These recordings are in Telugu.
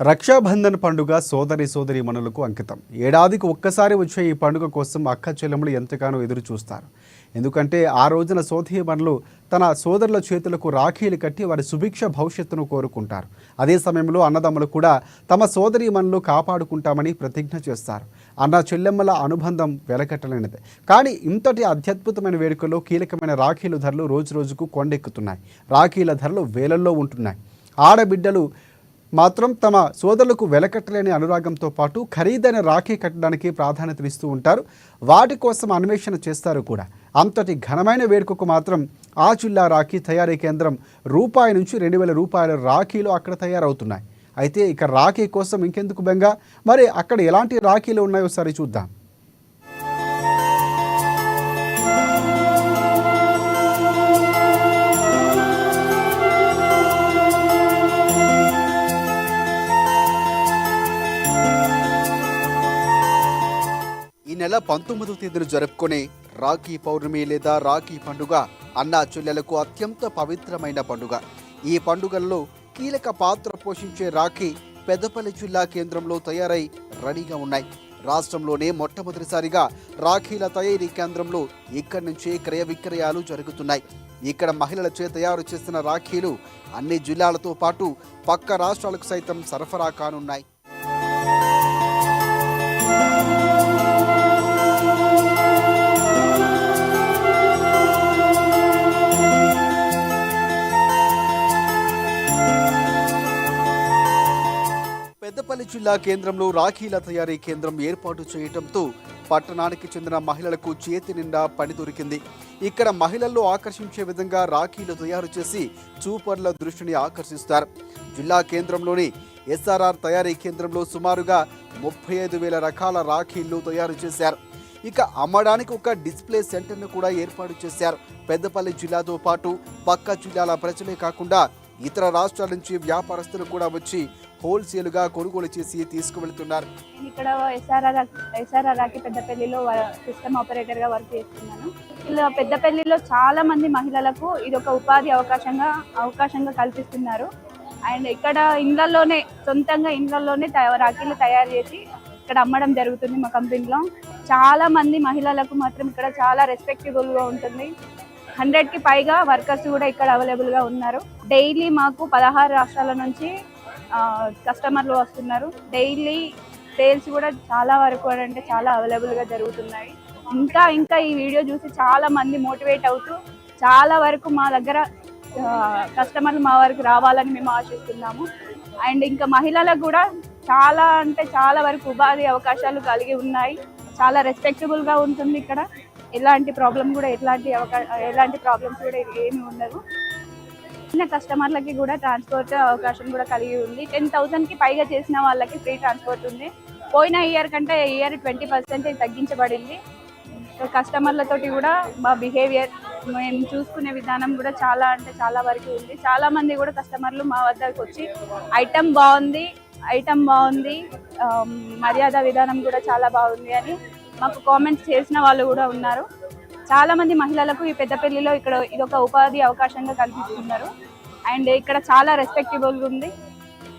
రక్షాబంధన్ పండుగ సోదరి మనులకు అంకితం. ఏడాదికి ఒక్కసారి వచ్చే ఈ పండుగ కోసం అక్క చెల్లెములు ఎంతగానో ఎదురు చూస్తారు. ఎందుకంటే ఆ రోజున సోదరీమణులు తన సోదరుల చేతులకు రాఖీలు కట్టి వారి సుభిక్ష భవిష్యత్తును కోరుకుంటారు. అదే సమయంలో అన్నదమ్ములు కూడా తమ సోదరీమణులు కాపాడుకుంటామని ప్రతిజ్ఞ చేస్తారు. అన్న చెల్లెమ్మల అనుబంధం వెలకట్టలేనిదే. కానీ ఇంతటి అత్యద్భుతమైన వేడుకల్లో కీలకమైన రాఖీల ధరలు రోజురోజుకు కొండెక్కుతున్నాయి. రాఖీల ధరలు వేలల్లో ఉంటున్నాయి. ఆడబిడ్డలు మాత్రం తమ సోదరులకు వెలకట్టలేని అనురాగంతో పాటు ఖరీదైన రాఖీ కట్టడానికి ప్రాధాన్యతనిస్తూ ఉంటారు. వాటి కోసం అన్వేషణ చేస్తారు కూడా. అంతటి ఘనమైన వేడుకకు మాత్రం ఆ జిల్లా రాఖీ తయారీ కేంద్రం రూపాయి నుంచి 2000 రూపాయల రాఖీలు అక్కడ తయారవుతున్నాయి. అయితే ఇక రాఖీ కోసం ఇంకెందుకు బెంగ? మరి అక్కడ ఎలాంటి రాఖీలు ఉన్నాయో సరి చూద్దాం. ఈ నెల 19వ తేదీన జరుపుకునే రాఖీ పౌర్ణమి లేదా రాఖీ పండుగ అన్నా చెల్లెలకు అత్యంత పవిత్రమైన పండుగ. ఈ పండుగల్లో కీలక పాత్ర పోషించే రాఖీ పెద్దపల్లి జిల్లా కేంద్రంలో తయారై రెడీగా ఉన్నాయి. రాష్ట్రంలోనే మొట్టమొదటిసారిగా రాఖీల తయారీ కేంద్రంలో ఇక్కడి నుంచే క్రయ విక్రయాలు జరుగుతున్నాయి. ఇక్కడ మహిళలచే తయారు చేసిన రాఖీలు అన్ని జిల్లాలతో పాటు పక్క రాష్ట్రాలకు సైతం సరఫరా కానున్నాయి. పెద్దపల్లి జిల్లా కేంద్రంలో రాఖీల తయారీ కేంద్రం ఏర్పాటు చేయడంతో పట్టణానికి చెందిన మహిళలకు చేతి నిండా పని దొరికింది. ఇక్కడ మహిళల్లో ఆకర్షించే విధంగా రాఖీలు తయారు చేసి చూపర్ల దృష్టిని ఆకర్షిస్తారు. జిల్లా కేంద్రంలోని ఎస్ఆర్ఆర్ తయారీ కేంద్రంలో సుమారుగా 35,000 రకాల రాఖీళ్లు తయారు చేశారు. ఇక అమ్మడానికి ఒక డిస్ప్లే సెంటర్ను కూడా ఏర్పాటు చేశారు. పెద్దపల్లి జిల్లాతో పాటు పక్క జిల్లాల ప్రజలే కాకుండా ఇతర రాష్ట్రాల నుంచి వ్యాపారస్తులు కూడా వచ్చి హోల్సేల్గా కొనుగోలు చేసి తీసుకువెళ్తున్నారు. ఇక్కడ ఎస్ఆర్ఆర్ పెద్దపల్లిలో సిస్టమ్ ఆపరేటర్గా వర్క్ చేస్తున్నాను. ఇలా పెద్దపల్లిలో చాలా మంది మహిళలకు ఇది ఒక ఉపాధి అవకాశంగా కల్పిస్తున్నారు. అండ్ ఇక్కడ సొంతంగా ఇండ్లలోనే రాఖీలు తయారు చేసి ఇక్కడ అమ్మడం జరుగుతుంది. మా కంపెనీలో చాలా మంది మహిళలకు మాత్రం ఇక్కడ చాలా రెస్పెక్టబుల్గా ఉంటుంది. 100కి పైగా వర్కర్స్ కూడా ఇక్కడ అవైలబుల్గా ఉన్నారు. డైలీ మాకు 16 రాష్ట్రాల నుంచి కస్టమర్లు వస్తున్నారు. డైలీ సేల్స్ కూడా చాలా వరకు అంటే చాలా అవైలబుల్గా జరుగుతున్నాయి. ఇంకా ఈ వీడియో చూసి చాలా మంది మోటివేట్ అవుతూ చాలా వరకు మా దగ్గర కస్టమర్లు మా వరకు రావాలని మేము ఆశిస్తున్నాము. అండ్ ఇంకా మహిళలకు కూడా చాలా అంటే చాలా వరకు ఉపాధి అవకాశాలు కలిగి ఉన్నాయి. చాలా రెస్పెక్టబుల్గా ఉంటుంది. ఇక్కడ ఎలాంటి ప్రాబ్లమ్స్ కూడా ఏమి ఉండదు. చిన్న కస్టమర్లకి కూడా ట్రాన్స్పోర్ట్ అవకాశం కూడా కలిగి ఉంది. 10,000కి పైగా చేసిన వాళ్ళకి ఫ్రీ ట్రాన్స్పోర్ట్ ఉంది. పోయిన ఇయర్ కంటే ఈ ఇయర్ 20% తగ్గించబడింది. కస్టమర్లతోటి కూడా మా బిహేవియర్ మేము చూసుకునే విధానం కూడా చాలా అంటే చాలా వరకు ఉంది. చాలా మంది కూడా కస్టమర్లు మా వద్దకు వచ్చి ఐటమ్ బాగుంది, మర్యాద విధానం కూడా చాలా బాగుంది అని మాకు కామెంట్స్ చేసిన వాళ్ళు కూడా ఉన్నారు. చాలా మంది మహిళలకు ఈ పెద్దపల్లిలో ఇక్కడ ఇదొక ఉపాధి అవకాశంగా కల్పిస్తున్నారు. అండ్ ఇక్కడ చాలా రెస్పెక్టబుల్గా ఉంది.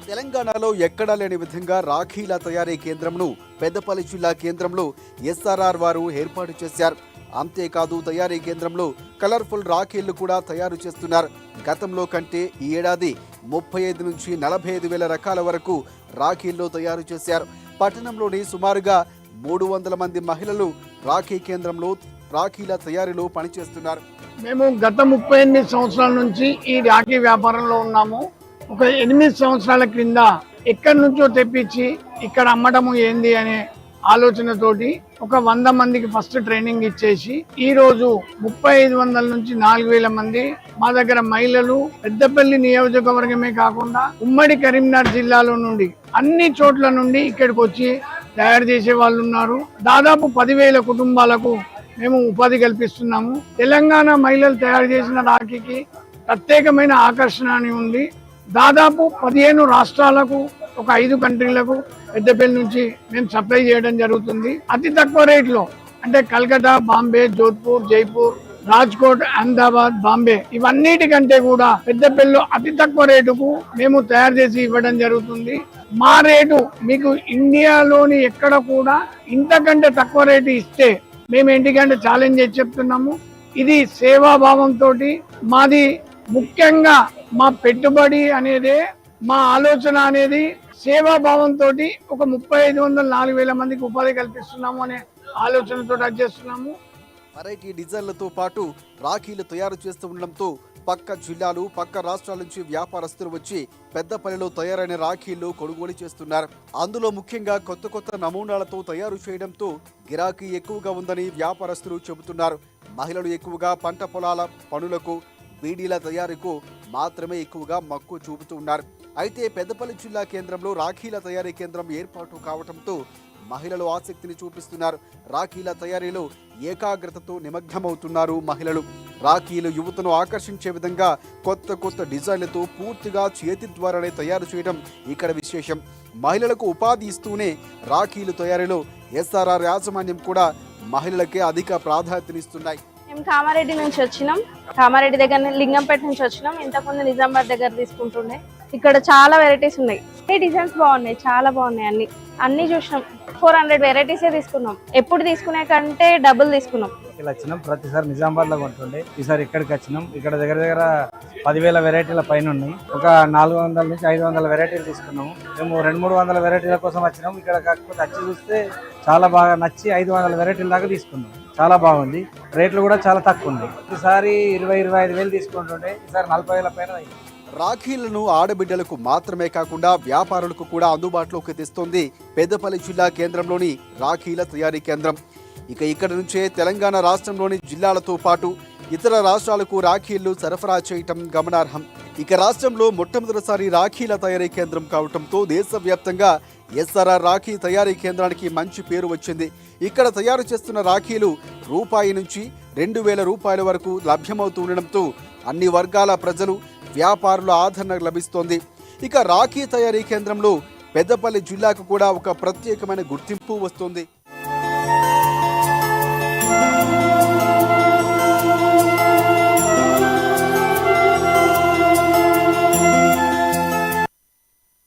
తెలంగాణలో ఎక్కడా లేని విధంగా రాఖీల తయారీ కేంద్రంను పెద్దపల్లి జిల్లా కేంద్రంలో ఎస్ఆర్ఆర్ వారు ఏర్పాటు చేశారు. అంతేకాదు తయారీ కేంద్రంలో కలర్ఫుల్ రాఖీళ్లు కూడా తయారు చేస్తున్నారు. గతంలో కంటే ఈ ఏడాది 35 నుంచి 45,000 రకాల వరకు రాఖీళ్లు తయారు చేశారు. పట్టణంలోని సుమారుగా 300 మంది మహిళలు రాఖీ కేంద్రంలో రాఖీల తయారీలో పనిచేస్తున్నారు. మేము గత 38 సంవత్సరాల నుంచి ఈ రాఖీ వ్యాపారంలో ఉన్నాము. ఒక 8 సంవత్సరాల క్రింద ఎక్కడి నుంచో తెప్పించి ఇక్కడ అమ్మడము ఏంది అనే ఆలోచనతోటి ఒక 100 మందికి ఫస్ట్ ట్రైనింగ్ ఇచ్చేసి ఈ రోజు 3,500 నుంచి 4,000 మంది మా దగ్గర మహిళలు పెద్దపల్లి నియోజకవర్గమే కాకుండా ఉమ్మడి కరీంనగర్ జిల్లాలో నుండి అన్ని చోట్ల నుండి ఇక్కడికి వచ్చి తయారు చేసే వాళ్ళు ఉన్నారు. దాదాపు 10,000 కుటుంబాలకు మేము ఉపాధి కల్పిస్తున్నాము. తెలంగాణ మహిళలు తయారు చేసిన రాఖీకి ప్రత్యేకమైన ఆకర్షణ అని ఉంది. దాదాపు 15 రాష్ట్రాలకు ఒక 5 కంట్రీలకు పెద్దపల్లి నుంచి మేము సప్లై చేయడం జరుగుతుంది. అతి తక్కువ రేట్లో అంటే కల్కటా, బాంబే, జోధ్పూర్, జైపూర్, రాజ్కోట్, అహ్మదాబాద్, బాంబే ఇవన్నిటికంటే కూడా పెద్దపల్లిలో అతి తక్కువ రేటుకు మేము తయారు చేసి ఇవ్వడం జరుగుతుంది. మా రేటు మీకు ఇండియాలోని ఎక్కడ కూడా ఇంతకంటే తక్కువ రేటు ఇస్తే మేము ఏంటికంటే ఛాలెంజ్ చేసి చెప్తున్నాము. ఇది సేవాభావంతో మాది, ముఖ్యంగా మా పెట్టుబడి అనేదే, మా ఆలోచన అనేది సేవాభావంతో ఒక 3500-4000 మందికి ఉపాధి కల్పిస్తున్నాము అనే ఆలోచనతో చేస్తున్నాము. వెరైటీ డిజైన్లతో పాటు రాఖీలు తయారు చేస్తూ ఉండడంతో పక్క జిల్లాలు, పక్క రాష్ట్రాల నుంచి వ్యాపారస్తులు వచ్చి పెద్దపల్లిలో తయారైన రాఖీలు కొనుగోలు చేస్తున్నారు. అందులో ముఖ్యంగా కొత్త కొత్త నమూనాలతో తయారు చేయడంతో గిరాకీ ఎక్కువగా ఉందని వ్యాపారస్తులు చెబుతున్నారు. మహిళలు ఎక్కువగా పంట పొలాల పనులకు, బీడీల తయారీకు మాత్రమే ఎక్కువగా మక్కువ చూపుతూ ఉన్నారు. అయితే పెద్దపల్లి జిల్లా కేంద్రంలో రాఖీల తయారీ కేంద్రం ఏర్పాటు కావడంతో మహిళలు ఆసక్తిని చూపిస్తున్నారు. రాఖీల తయారీలో ఏకాగ్రతతో నిమగ్నమవుతున్నారు మహిళలు. రాఖీలు యువతను ఆకర్షించే విధంగా కొత్త కొత్త డిజైన్లతో పూర్తిగా చేతి ద్వారానే తయారు చేయడం ఇక్కడ విశేషం. మహిళలకు ఉపాధి ఇస్తూనే రాఖీలు తయారీలో ఎస్ఆర్ఆర్ యాజమాన్యం కూడా మహిళలకే అధిక ప్రాధాన్యతనిస్తున్నాయి. మేము కామారెడ్డి నుంచి వచ్చినాం. కామారెడ్డి దగ్గర లింగంపేట నుంచి వచ్చినాం. ఇంతకుముందు నిజామాబాద్ దగ్గర తీసుకుంటుండే. ఇక్కడ చాలా వెరైటీస్ ఉన్నాయి. డిజైన్స్ బాగున్నాయి, చాలా బాగున్నాయి. అన్ని చూసినాం. 400 వెరైటీసే తీసుకున్నాం. ఎప్పుడు తీసుకునే కంటే డబుల్ తీసుకున్నాం. ఇలా వచ్చినాం. ప్రతిసారి నిజామాబాద్ లో కొంటుండే, ఈసారి ఇక్కడికి వచ్చినాం. ఇక్కడ దగ్గర దగ్గర 10,000 వెరైటీల పైన ఉన్నాయి. ఒక 400 నుంచి 500 వెరైటీలు తీసుకున్నాము. మేము 200-300 వెరైటీల కోసం వచ్చినాం. ఇక్కడ కాకపోతే వచ్చి చూస్తే చాలా బాగా నచ్చి 500 వెరైటీల దాకా తీసుకున్నాం. చాలా బాగుంది. రేట్లు కూడా చాలా తక్కువ ఉంది. ఈసారి 20-25 వేలు తీసుకుంటుండే, ఈసారి 40,000 పైన అయింది. రాఖీలను ఆడబిడ్డలకు మాత్రమే కాకుండా వ్యాపారులకు కూడా అందుబాటులోకి తెస్తోంది పెద్దపల్లి జిల్లా కేంద్రంలోని రాఖీల తయారీ కేంద్రం. ఇక్కడ నుంచే తెలంగాణ రాష్ట్రంలోని జిల్లాలతో పాటు ఇతర రాష్ట్రాలకు రాఖీలు సరఫరా చేయటం గమనార్హం. రాష్ట్రంలో మొట్టమొదటిసారి రాఖీల తయారీ కేంద్రం కావడంతో దేశవ్యాప్తంగా ఎస్ఆర్ఆర్ రాఖీ తయారీ కేంద్రానికి మంచి పేరు వచ్చింది. ఇక్కడ తయారు చేస్తున్న రాఖీలు రూపాయి నుంచి 2,000 రూపాయల వరకు లభ్యమవుతూ ఉండడంతో అన్ని వర్గాల ప్రజలు, వ్యాపారుల ఆదరణ లభిస్తోంది. రాఖీ తయారీ కేంద్రంలో పెద్దపల్లి జిల్లాకు కూడా ఒక ప్రత్యేకమైన గుర్తింపు వస్తుంది.